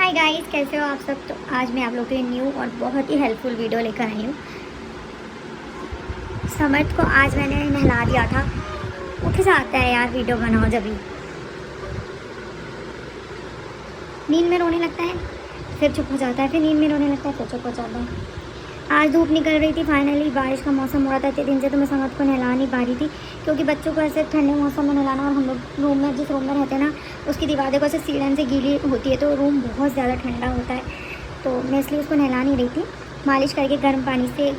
Hi guys, कैसे हो आप सब। तो आज मैं आप लोगों के लिए न्यू और बहुत ही हेल्पफुल वीडियो लेकर आई हूँ। समर्थ को आज मैंने नहला दिया था। उठ जाता है यार वीडियो बनाओ जब भी। नींद में रोने लगता है, फिर चुप हो जाता है, फिर नींद में रोने लगता है, फिर चुप हो जाता है। आज धूप निकल रही थी, फाइनली बारिश का मौसम हो रहा था। इतने दिन से तो मैं समर्थ को नहला नहीं पा रही थी, क्योंकि बच्चों को ऐसे ठंडे मौसम में नहलाना, और हम लोग रूम में जिस रूम में रहते हैं ना, उसकी दीवार देखो ऐसे सीढ़न से गीली होती है, तो रूम बहुत ज़्यादा ठंडा होता है। तो मैं इसलिए उसको नहला नहीं रही थी। मालिश करके गर्म पानी से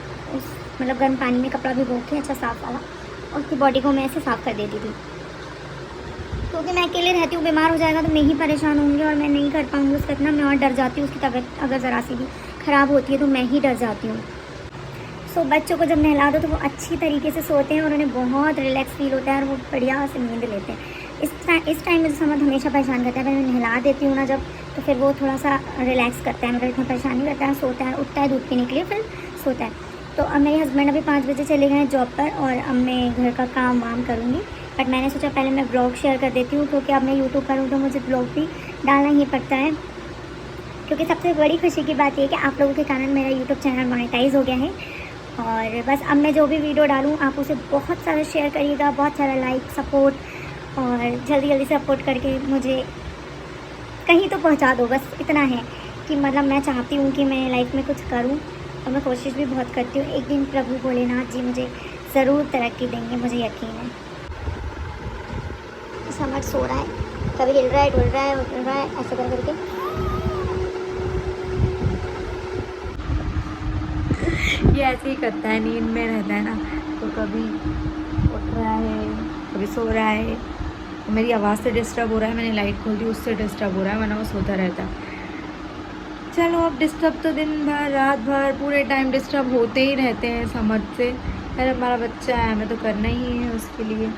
मतलब गर्म पानी में कपड़ा भिगो के अच्छा साफ़ वाला, और उसकी बॉडी को मैं ऐसे साफ़ कर देती थी, क्योंकि मैं अकेले रहती हूँ। बीमार हो जाएगा तो मैं ही परेशान होंगी और मैं नहीं कर पाऊँगी उसका इतना। मैं और डर जाती हूँ, उसकी तबीयत अगर ज़रा सी भी ख़राब होती है तो मैं ही डर जाती हूँ। सो बच्चों को जब नहला दो तो वो अच्छी तरीके से सोते हैं और उन्हें बहुत रिलैक्स फील होता है और वो बढ़िया से नींद लेते हैं। इस टाइम में समझ हमेशा परेशान करता है। मैं नहला देती हूँ ना जब, तो फिर वो थोड़ा सा रिलैक्स करता है, मतलब इतना परेशान नहीं करता है। सोता है, उठता है दूध पीने के लिए, फिर सोता है। तो अब मेरे हस्बैंड अभी 5 बजे चले गए हैं जॉब पर, और अब मैं घर का काम वाम करूँगी। बट मैंने सोचा पहले मैं ब्लॉग शेयर कर देती हूँ, क्योंकि अब मैं यूट्यूब पर हूँ तो मुझे ब्लॉग भी डालना ही पड़ता है। क्योंकि सबसे बड़ी खुशी की बात यह है कि आप लोगों के कारण मेरा यूट्यूब चैनल मोनेटाइज हो गया है। और बस अब मैं जो भी वीडियो डालूँ आप उसे बहुत सारा शेयर करिएगा, बहुत सारा लाइक सपोर्ट, और जल्दी जल्दी सपोर्ट करके मुझे कहीं तो पहुंचा दो। बस इतना है कि मतलब मैं चाहती हूँ कि मैं लाइफ में कुछ करूँ, और मैं कोशिश भी बहुत करती हूँ। एक दिन प्रभु भोलेनाथ जी मुझे ज़रूर तरक्की देंगे, मुझे यकीन है। समझ सो रहा है, कभी हिल रहा है, डुल रहा है, उठ रहा है, ऐसे कर करके। ये ऐसे ही करता है, नींद में रहता है ना, तो कभी उठ रहा है, कभी सो रहा है। मेरी आवाज़ से डिस्टर्ब हो रहा है, मैंने लाइट खोल दी, उससे डिस्टर्ब हो रहा है, वरना वो सोता रहता। चलो अब डिस्टर्ब तो दिन भर रात भर पूरे टाइम डिस्टर्ब होते ही रहते हैं समझ से। अरे हमारा बच्चा है, हमें तो करना ही है उसके लिए।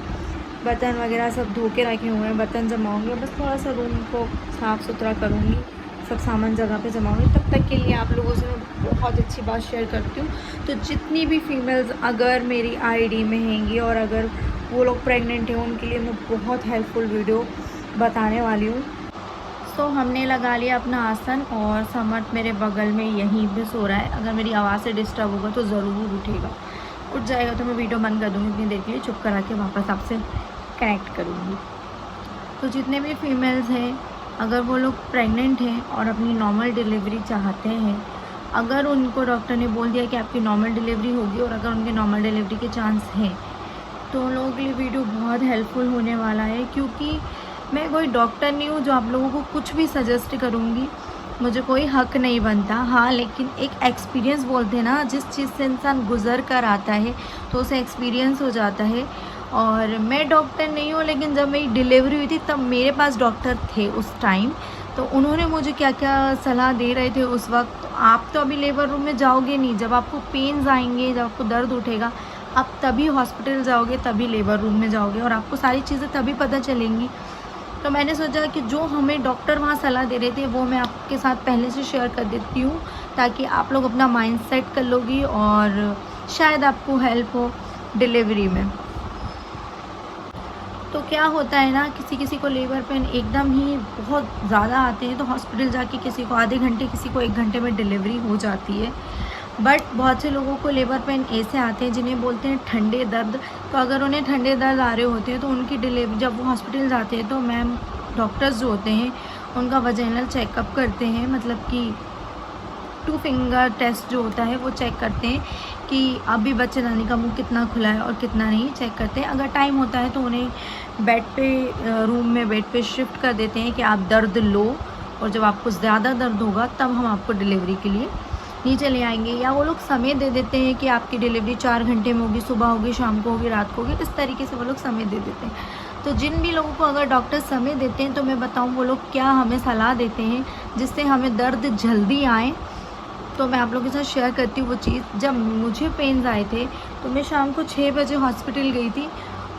बर्तन वगैरह सब धो के रखे हुए हैं, बर्तन जमाऊँगी, बस थोड़ा सा रूम को साफ़ सुथरा करूँगी, सब सामान जगह पे जमाऊँगी। तब तक के लिए आप लोगों से मैं बहुत अच्छी बात शेयर करती हूँ। तो जितनी भी फीमेल्स अगर मेरी आईडी में हैंगी और अगर वो लोग प्रेग्नेंट हैं, उनके लिए मैं बहुत हेल्पफुल वीडियो बताने वाली हूँ। तो हमने लगा लिया अपना आसन, और समर्थ मेरे बगल में यहीं पे सो रहा है। अगर मेरी आवाज़ से डिस्टर्ब होगा तो ज़रूर उठेगा, उठ जाएगा तो मैं वीडियो बंद कर दूँगी, इतनी देर के लिए चुप करा के वापस आपसे कनेक्ट करूँगी। तो जितने भी फीमेल्स हैं, अगर वो लोग प्रेग्नेंट हैं और अपनी नॉर्मल डिलीवरी चाहते हैं, अगर उनको डॉक्टर ने बोल दिया कि आपकी नॉर्मल डिलीवरी होगी, और अगर उनके नॉर्मल डिलीवरी के चांस हैं, तो उन लोगों के लिए वीडियो बहुत हेल्पफुल होने वाला है। क्योंकि मैं कोई डॉक्टर नहीं हूँ जो आप लोगों को कुछ भी सजेस्ट करूँगी, मुझे कोई हक नहीं बनता। हाँ, लेकिन एक एक्सपीरियंस बोलते हैं ना, जिस चीज़ से इंसान गुजर कर आता है तो उसे एक्सपीरियंस हो जाता है। और मैं डॉक्टर नहीं हूँ, लेकिन जब मेरी डिलीवरी हुई थी तब मेरे पास डॉक्टर थे उस टाइम, तो उन्होंने मुझे क्या क्या सलाह दे रहे थे उस वक्त। तो आप तो अभी लेबर रूम में जाओगे नहीं, जब आपको पेन्स आएंगे, जब आपको दर्द उठेगा, आप तभी हॉस्पिटल जाओगे, तभी लेबर रूम में जाओगे, और आपको सारी चीज़ें तभी पता चलेंगी। तो मैंने सोचा कि जो हमें डॉक्टर वहाँ सलाह दे रहे थे वो मैं आपके साथ पहले से शेयर कर देती हूँ, ताकि आप लोग अपना माइंड सेट कर लोगी और शायद आपको हेल्प हो डिलीवरी में। तो क्या होता है ना, किसी किसी को लेबर पेन एकदम ही बहुत ज़्यादा आते हैं, तो हॉस्पिटल जाके किसी को आधे घंटे, किसी को 1 घंटे में डिलीवरी हो जाती है। बट बहुत से लोगों को लेबर पेन ऐसे आते हैं जिन्हें बोलते हैं ठंडे दर्द। तो अगर उन्हें ठंडे दर्द आ रहे होते हैं तो उनकी डिलीवरी, जब वो हॉस्पिटल जाते हैं तो मैम डॉक्टर्स जो होते हैं उनका वजाइनल चेकअप करते हैं, मतलब कि 2 फिंगर टेस्ट जो होता है वो चेक करते हैं कि अभी बच्चेदानी का मुंह कितना खुला है और कितना नहीं, चेक करते हैं। अगर टाइम होता है तो उन्हें बेड पे, रूम में बेड पे शिफ्ट कर देते हैं कि आप दर्द लो, और जब आपको ज़्यादा दर्द होगा तब हम आपको डिलीवरी के लिए नीचे ले आएंगे। या वो लोग समय दे देते हैं कि आपकी डिलीवरी 4 घंटे में होगी, सुबह होगी, शाम को होगी, रात को होगी, इस तरीके से वो लोग समय दे देते हैं। तो जिन भी लोगों को अगर डॉक्टर समय देते हैं, तो मैं बताऊँ वो लोग क्या हमें सलाह देते हैं जिससे हमें दर्द जल्दी आए, तो मैं आप लोगों के साथ शेयर करती हूँ वो चीज़। जब मुझे पेन्स आए थे तो मैं शाम को 6 बजे हॉस्पिटल गई थी,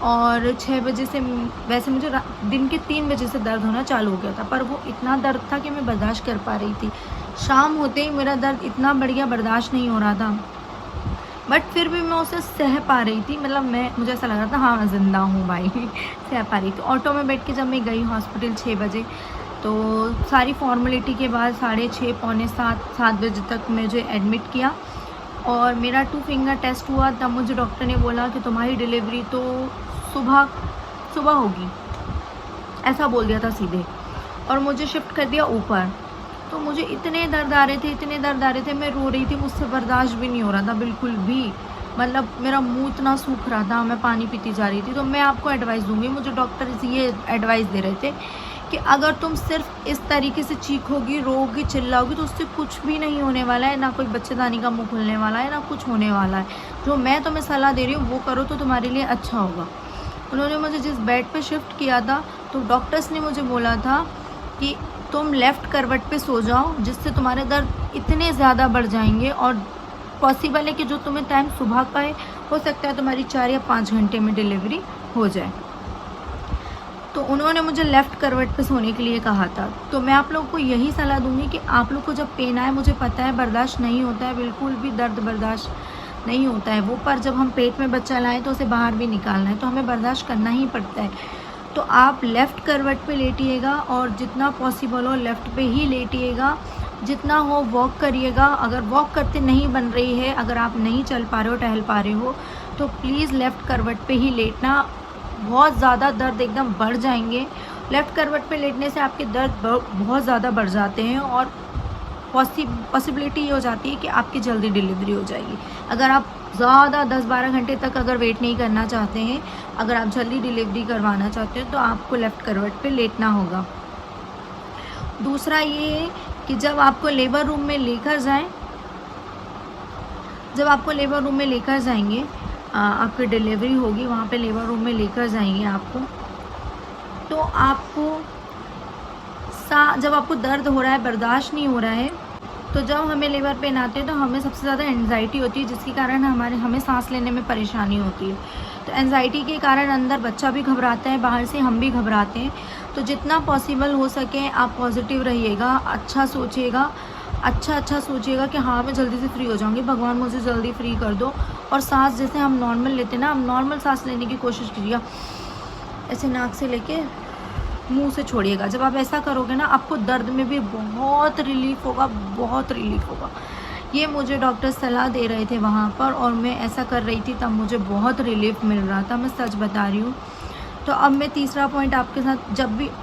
और 6 बजे से, वैसे मुझे दिन के 3 बजे से दर्द होना चालू हो गया था, पर वो इतना दर्द था कि मैं बर्दाश्त कर पा रही थी। शाम होते ही मेरा दर्द इतना बढ़ गया, बर्दाश्त नहीं हो रहा था, बट फिर भी मैं उसे सह पा रही थी। मतलब मुझे ऐसा लग रहा था हाँ मैं ज़िंदा हूँ भाई सह पा रही थी। ऑटो में बैठ के जब मैं गई हॉस्पिटल 6 बजे, तो सारी फॉर्मेलिटी के बाद 6:30 पौने 7 बजे तक मुझे एडमिट किया और मेरा 2 फिंगर टेस्ट हुआ। तब मुझे डॉक्टर ने बोला कि तुम्हारी डिलीवरी तो सुबह होगी, ऐसा बोल दिया था सीधे, और मुझे शिफ्ट कर दिया ऊपर। तो मुझे इतने दर्द आ रहे थे, मैं रो रही थी, मुझसे बर्दाश्त भी नहीं हो रहा था बिल्कुल भी। मतलब मेरा मुंह इतना सूख रहा था, मैं पानी पीती जा रही थी। तो मैं आपको एडवाइस दूंगी, मुझे डॉक्टर ये एडवाइस दे रहे थे कि अगर तुम सिर्फ इस तरीके से चीखोगी, रोगी, चिल्लाओगी तो उससे कुछ भी नहीं होने वाला है, ना कोई बच्चेदानी का मुंह खुलने वाला है, ना कुछ होने वाला है। जो मैं तुम्हें सलाह दे रही हूँ वो करो तो तुम्हारे लिए अच्छा होगा। उन्होंने मुझे जिस बेड पे शिफ्ट किया था तो डॉक्टर्स ने मुझे बोला था कि तुम लेफ़्ट करवट पे सो जाओ, जिससे तुम्हारे दर्द इतने ज़्यादा बढ़ जाएंगे और पॉसिबल है कि जो तुम्हें टाइम सुबह का है, हो सकता है तुम्हारी 4 या 5 घंटे में डिलीवरी हो जाए। तो उन्होंने मुझे लेफ़्ट करवट पे सोने के लिए कहा था। तो मैं आप लोगों को यही सलाह दूंगी कि आप लोग को जब पेन आए, मुझे पता है बर्दाश्त नहीं होता है, बिल्कुल भी दर्द बर्दाश्त नहीं होता है वो, पर जब हम पेट में बच्चा लाएँ तो उसे बाहर भी निकालना है, तो हमें बर्दाश्त करना ही पड़ता है। तो आप लेफ़्ट करवट पे लेटिएगा और जितना पॉसिबल हो लेफ़्ट पे ही लेटिएगा, जितना हो वॉक करिएगा। अगर वॉक करते नहीं बन रही है, अगर आप नहीं चल पा रहे हो, टहल पा रहे हो, तो प्लीज़ लेफ़्ट करवट पे ही लेटना। बहुत ज़्यादा दर्द एकदम बढ़ जाएंगे। लेफ़्ट करवट पे लेटने से आपके दर्द बहुत ज़्यादा बढ़ जाते हैं और पॉसिबिलिटी ये हो जाती है कि आपकी जल्दी डिलीवरी हो जाएगी। अगर आप ज़्यादा 10-12 घंटे तक अगर वेट नहीं करना चाहते हैं, अगर आप जल्दी डिलीवरी करवाना चाहते हैं, तो आपको लेफ़्ट करवट पे लेटना होगा। दूसरा ये है कि जब आपको लेबर रूम में लेकर जाएंगे, आपकी डिलीवरी होगी, वहाँ पे लेबर रूम में लेकर जाएंगे आपको, तो आपको जब आपको दर्द हो रहा है, बर्दाश्त नहीं हो रहा है, तो जब हमें लेबर पेन आते हैं तो हमें सबसे ज़्यादा एंजाइटी होती है, जिसके कारण हमें सांस लेने में परेशानी होती है। तो एंजाइटी के कारण अंदर बच्चा भी घबराता है, बाहर से हम भी घबराते हैं। तो जितना पॉसिबल हो सके आप पॉजिटिव रहिएगा, अच्छा सोचिएगा कि हाँ मैं जल्दी से फ्री हो जाऊँगी, भगवान मुझे जल्दी फ्री कर दो। और सांस जैसे हम नॉर्मल लेते हैं ना, हम नॉर्मल सांस लेने की कोशिश कीजिएगा, ऐसे नाक से लेके मुंह से छोड़िएगा। जब आप ऐसा करोगे ना, आपको दर्द में भी बहुत रिलीफ होगा। ये मुझे डॉक्टर सलाह दे रहे थे वहाँ पर, और मैं ऐसा कर रही थी, तब मुझे बहुत रिलीफ मिल रहा था, मैं सच बता रही हूँ। तो अब मैं तीसरा पॉइंट आपके साथ,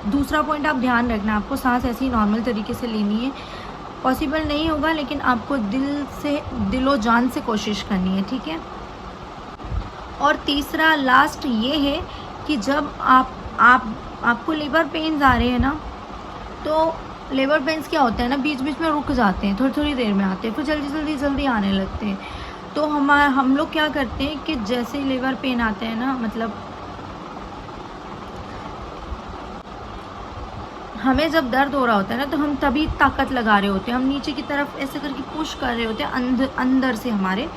दूसरा पॉइंट आप ध्यान रखना, आपको सांस ऐसी नॉर्मल तरीके से लेनी है। पॉसिबल नहीं होगा, लेकिन आपको दिलो जान से कोशिश करनी है, ठीक है। और तीसरा लास्ट ये है कि जब आपको लेबर पेन्स आ रहे हैं ना, तो लेबर पेन्स क्या होता है ना, बीच बीच में रुक जाते हैं, थोड़ी देर में आते हैं, फिर जल्दी आने लगते हैं। तो हम लोग क्या करते हैं कि जैसे लेबर पेन आते हैं ना, मतलब हमें जब दर्द हो रहा होता है ना, तो हम तभी ताकत लगा रहे होते हैं, हम नीचे की तरफ ऐसे करके पुश कर रहे होते हैं, अंदर से हमारे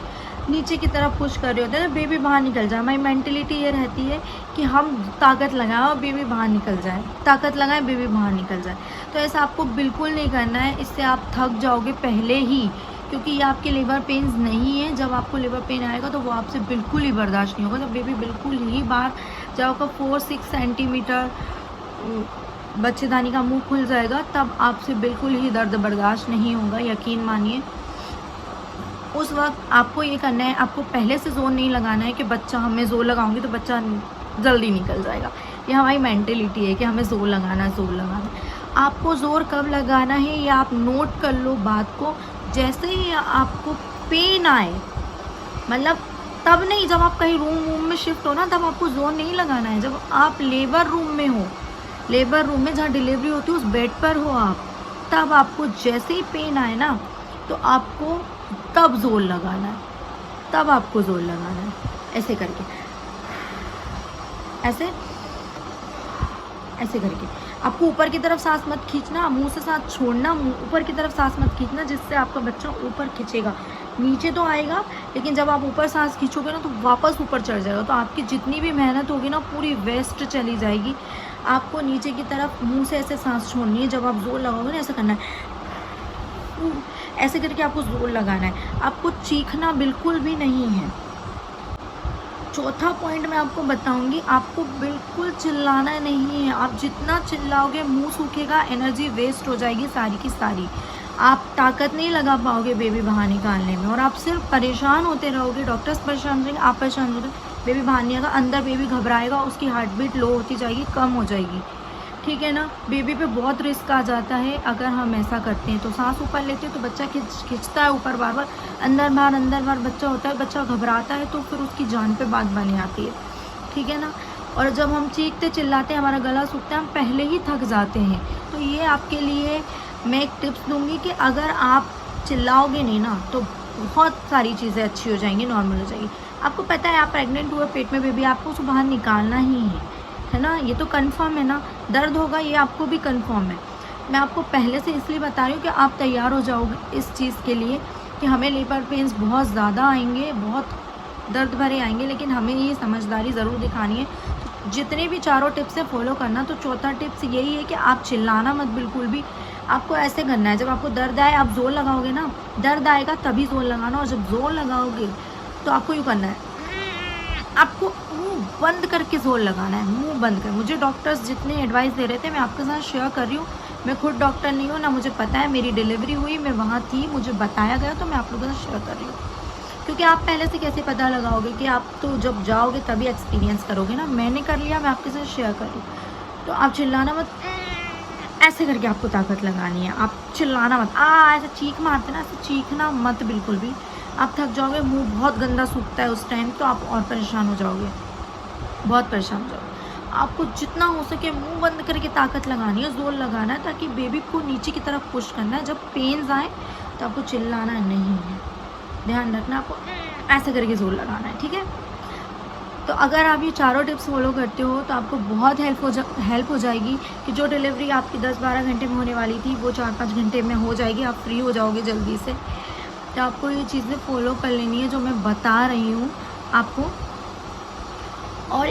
नीचे की तरफ पुश कर रहे होते हैं, बेबी बाहर निकल जाए। हमारी मेंटलिटी ये रहती है कि हम ताकत लगाएं और बेबी बाहर निकल जाए, बेबी बाहर निकल जाए। तो ऐसा आपको बिल्कुल नहीं करना है, इससे आप थक जाओगे पहले ही, क्योंकि ये आपके लेबर पेन्स नहीं है। जब आपको लेबर पेन आएगा तो वो आपसे बिल्कुल ही बर्दाश्त नहीं होगा, जब बेबी बिल्कुल ही बाहर जाओगा, 4-6 सेंटीमीटर बच्चेदानी का मुंह खुल जाएगा, तब आपसे बिल्कुल ही दर्द बर्दाश्त नहीं होगा, यकीन मानिए। उस वक्त आपको ये करना है, आपको पहले से जोर नहीं लगाना है कि बच्चा, हमें जोर लगाऊंगी तो बच्चा जल्दी निकल जाएगा। ये हमारी मेंटलिटी है कि हमें जोर लगाना। आपको जोर कब लगाना है ये आप नोट कर लो बात को। जैसे ही आपको पेन आए, मतलब तब नहीं, जब आप कहीं रूम में शिफ्ट हो ना, तब आपको जोर नहीं लगाना है। जब आप लेबर रूम में जहाँ डिलीवरी होती है उस बेड पर हो आप, तब आपको जैसे ही पेन आए ना, तो आपको तब जोर लगाना है, ऐसे करके, ऐसे करके। आपको ऊपर की तरफ सांस मत खींचना, मुंह से सांस छोड़ना, ऊपर की तरफ सांस मत खींचना, जिससे आपका बच्चा ऊपर खींचेगा, नीचे तो आएगा, लेकिन जब आप ऊपर सांस खींचोगे ना तो वापस ऊपर चढ़ जाएगा, तो आपकी जितनी भी मेहनत होगी ना पूरी वेस्ट चली जाएगी। आपको नीचे की तरफ मुंह से ऐसे सांस छोड़नी है। जब आप जोर लगाओगे ना, ऐसा करना है, ऐसे करके आपको जोर लगाना है। आपको चीखना बिल्कुल भी नहीं है, चौथा पॉइंट मैं आपको बताऊंगी, आपको बिल्कुल चिल्लाना नहीं है। आप जितना चिल्लाओगे मुंह सूखेगा, एनर्जी वेस्ट हो जाएगी सारी की सारी, आप ताकत नहीं लगा पाओगे बेबी बाहर निकालने में, और आप सिर्फ परेशान होते रहोगे। डॉक्टर्स परेशान रहेंगे, आप परेशान होगे, बेबी बाहर नहीं आएगा, अंदर बेबी घबराएगा, उसकी हार्ट बीट लो होती जाएगी, कम हो जाएगी, ठीक है ना। बेबी पे बहुत रिस्क आ जाता है अगर हम ऐसा करते हैं। तो सांस ऊपर लेते हैं तो बच्चा खिंचता है ऊपर, बार बार अंदर बार बच्चा होता है, बच्चा घबराता है, तो फिर उसकी जान पे बात बनी आती है, ठीक है ना। और जब हम चीखते चिल्लाते हैं, हमारा गला सूखता है, हम पहले ही थक जाते हैं। तो ये आपके लिए मैं एक टिप्स दूंगी कि अगर आप चिल्लाओगे नहीं ना तो बहुत सारी चीज़ें अच्छी हो जाएंगी, नॉर्मल हो जाएगी। आपको पता है आप प्रेग्नेंट हुए, पेट में बेबी, आपको उसको बाहर निकालना ही है ना, ये तो कंफर्म है ना। दर्द होगा ये आपको भी कंफर्म है। मैं आपको पहले से इसलिए बता रही हूँ कि आप तैयार हो जाओगे इस चीज़ के लिए कि हमें लेबर पेन्स बहुत ज़्यादा आएंगे, बहुत दर्द भरे आएंगे, लेकिन हमें ये समझदारी ज़रूर दिखानी है। तो जितने भी चारों टिप्स है फॉलो करना। तो चौथा टिप्स यही है कि आप चिल्लाना मत बिल्कुल भी। आपको ऐसे करना है, जब आपको दर्द आए आप जोर लगाओगे ना, दर्द आएगा तभी जोर लगाना, और जब जोर लगाओगे तो आपको यूँ करना है, आपको मुंह बंद करके जोर लगाना है, मुंह बंद कर। मुझे डॉक्टर्स जितने एडवाइस दे रहे थे मैं आपके साथ शेयर कर रही हूँ। मैं खुद डॉक्टर नहीं हूँ ना, मुझे पता है, मेरी डिलीवरी हुई, मैं वहाँ थी, मुझे बताया गया, तो मैं आप लोगों के साथ शेयर कर रही हूँ। क्योंकि आप पहले से कैसे पता लगाओगे कि आप तो जब जाओगे तभी एक्सपीरियंस करोगे ना। मैंने कर लिया, मैं आपके साथ शेयर कर रही हूँ। तो आप चिल्लाना मत, ऐसे करके आपको ताकत लगानी है। आप चिल्लाना मत, ऐसे चीख मारते ना, ऐसे चीखना मत बिल्कुल भी। आप थक जाओगे, मुंह बहुत गंदा सूखता है उस टाइम, तो आप और परेशान हो जाओगे, बहुत परेशान हो जाओगे। आपको जितना हो सके मुंह बंद करके ताकत लगानी है, जोर लगाना है, ताकि बेबी को नीचे की तरफ पुश करना है। जब पेन्स आए तो आपको चिल्लाना नहीं है, ध्यान रखना, आपको ऐसे करके जोर लगाना है, ठीक है। तो अगर आप ये चारों टिप्स फॉलो करते हो तो आपको बहुत हेल्प हो जाएगी कि जो डिलीवरी आपकी 10-12 घंटे में होने वाली थी वो 4-5 घंटे में हो जाएगी, आप फ्री हो जाओगे जल्दी से। तो आपको ये चीज़ें फॉलो कर लेनी है जो मैं बता रही हूँ आपको। और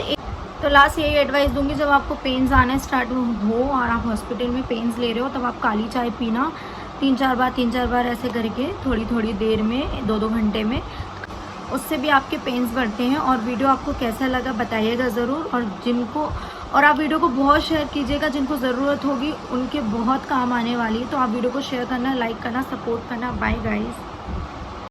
तो लास्ट यही एडवाइस दूंगी, जब आपको पेन्स आने स्टार्ट हो और आप हॉस्पिटल में पेन्स ले रहे हो, तब आप काली चाय पीना 3-4 बार ऐसे करके, थोड़ी देर में, 2-2 घंटे में। उससे भी आपके पेन्स बढ़ते हैं। और वीडियो आपको कैसा लगा बताइएगा ज़रूर, और आप वीडियो को बहुत शेयर कीजिएगा, जिनको ज़रूरत होगी उनके बहुत काम आने वाली है। तो आप वीडियो को शेयर करना, लाइक करना, सपोर्ट करना। Bye guys.